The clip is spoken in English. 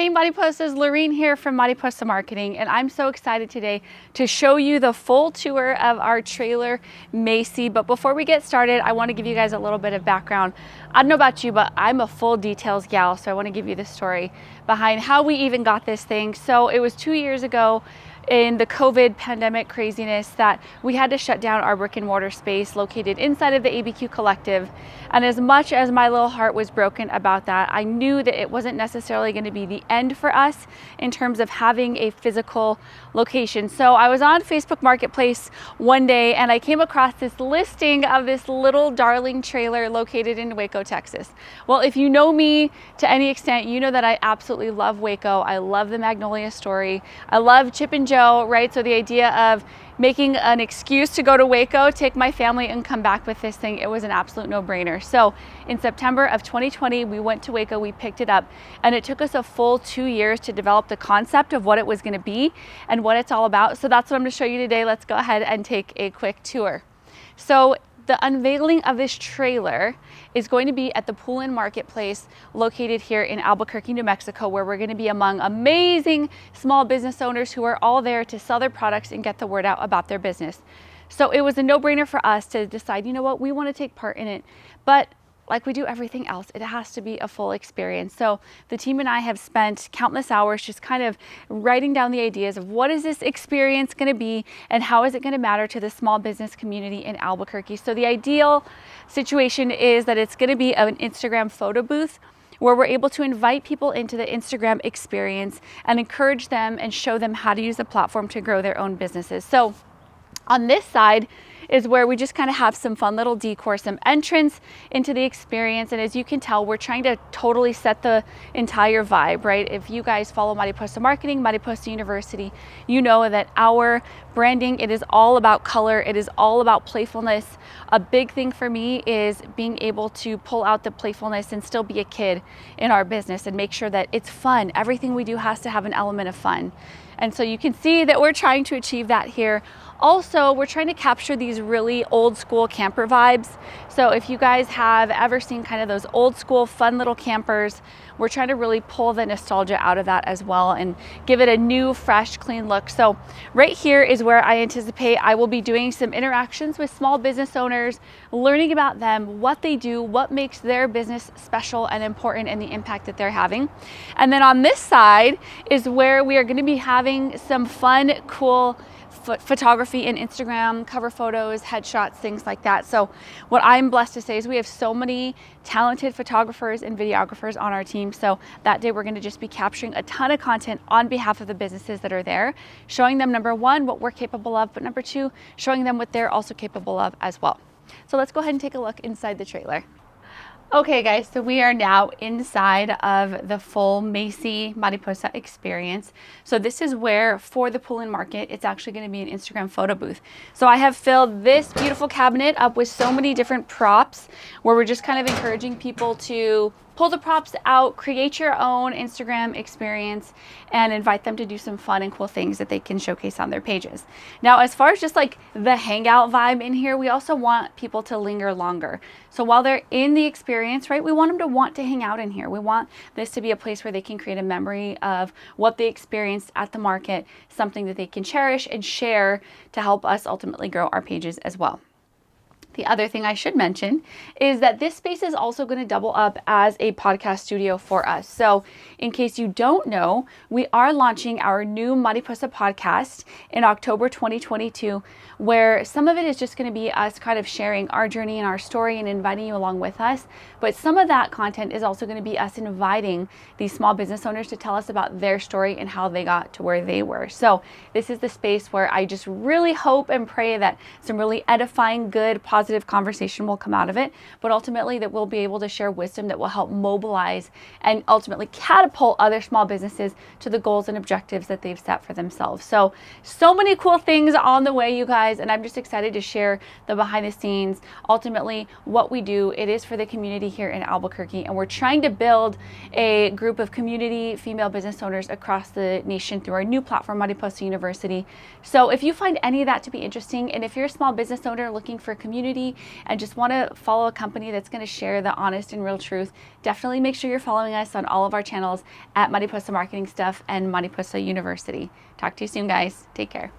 Hey Mariposas, Lorene here from Mariposa Marketing, and I'm so excited today to show you the full tour of our trailer, Macy. But before we get started, I want to give you guys a little bit of background. I don't know about you, but I'm a full details gal, so I want to give you the story behind how we even got this thing. So it was 2 years ago in the COVID pandemic craziness that we had to shut down our brick and mortar space located inside of the ABQ Collective. And as much as my little heart was broken about that, I knew that it wasn't necessarily going to be the end for us in terms of having a physical location. So I was on Facebook Marketplace one day and I came across this listing of this little darling trailer located in Waco, Texas. Well, if you know me to any extent, you know that I absolutely love Waco. I love the Magnolia story. I love Chip and Joe, right? So the idea of making an excuse to go to Waco, take my family and come back with this thing, it was an absolute no-brainer. So in September of 2020, we went to Waco, we picked it up, and it took us a full 2 years to develop the concept of what it was gonna be and what it's all about. So that's what I'm gonna show you today. Let's go ahead and take a quick tour. So the unveiling of this trailer is going to be at the Pool-In Marketplace located here in Albuquerque, New Mexico, where we're going to be among amazing small business owners who are all there to sell their products and get the word out about their business. So it was a no-brainer for us to decide, you know what, we want to take part in it. But like we do everything else, it has to be a full experience. So the team and I have spent countless hours just kind of writing down the ideas of what is this experience going to be and how is it going to matter to the small business community in Albuquerque. So the ideal situation is that it's going to be an Instagram photo booth where we're able to invite people into the Instagram experience and encourage them and show them how to use the platform to grow their own businesses. So on this side is where we just kind of have some fun little decor, some entrance into the experience. And as you can tell, we're trying to totally set the entire vibe, right? If you guys follow Mariposa Marketing, Mariposa University, you know that our branding, it is all about color. It is all about playfulness. A big thing for me is being able to pull out the playfulness and still be a kid in our business and make sure that it's fun. Everything we do has to have an element of fun. And so you can see that we're trying to achieve that here. Also, we're trying to capture these really old school camper vibes. So if you guys have ever seen kind of those old school fun little campers, we're trying to really pull the nostalgia out of that as well and give it a new, fresh, clean look. So right here is where I anticipate I will be doing some interactions with small business owners, learning about them, what they do, what makes their business special and important, and the impact that they're having. And then on this side is where we are going to be having some fun, cool photography and Instagram cover photos, headshots, things like that. So what I'm blessed to say is we have so many talented photographers and videographers on our team. So that day we're going to just be capturing a ton of content on behalf of the businesses that are there, showing them, number one, what we're capable of, but number two, showing them what they're also capable of as well. So let's go ahead and take a look inside the trailer. Okay guys, so we are now inside of the full Macy Mariposa experience. So this is where, for the Pool-In Market, it's actually going to be an Instagram photo booth. So I have filled this beautiful cabinet up with so many different props where we're just kind of encouraging people to pull the props out, create your own Instagram experience, and invite them to do some fun and cool things that they can showcase on their pages. Now, as far as just like the hangout vibe in here, we also want people to linger longer. So while they're in the experience, right, we want them to want to hang out in here. We want this to be a place where they can create a memory of what they experienced at the market, something that they can cherish and share to help us ultimately grow our pages as well. The other thing I should mention is that this space is also going to double up as a podcast studio for us. So in case you don't know, we are launching our new Mariposa podcast in October 2022, where some of it is just going to be us kind of sharing our journey and our story and inviting you along with us. But some of that content is also going to be us inviting these small business owners to tell us about their story and how they got to where they were. So this is the space where I just really hope and pray that some really edifying, good, positive conversation will come out of it, but ultimately that we'll be able to share wisdom that will help mobilize and ultimately catapult other small businesses to the goals and objectives that they've set for themselves. So many cool things on the way, you guys, and I'm just excited to share the behind the scenes. Ultimately, what we do, it is for the community here in Albuquerque, and we're trying to build a group of community female business owners across the nation through our new platform, Mariposa University. So if you find any of that to be interesting, and if you're a small business owner looking for community community and just want to follow a company that's going to share the honest and real truth, definitely make sure you're following us on all of our channels at Mariposa Marketing Stuff and Mariposa University. Talk to you soon, guys. Take care.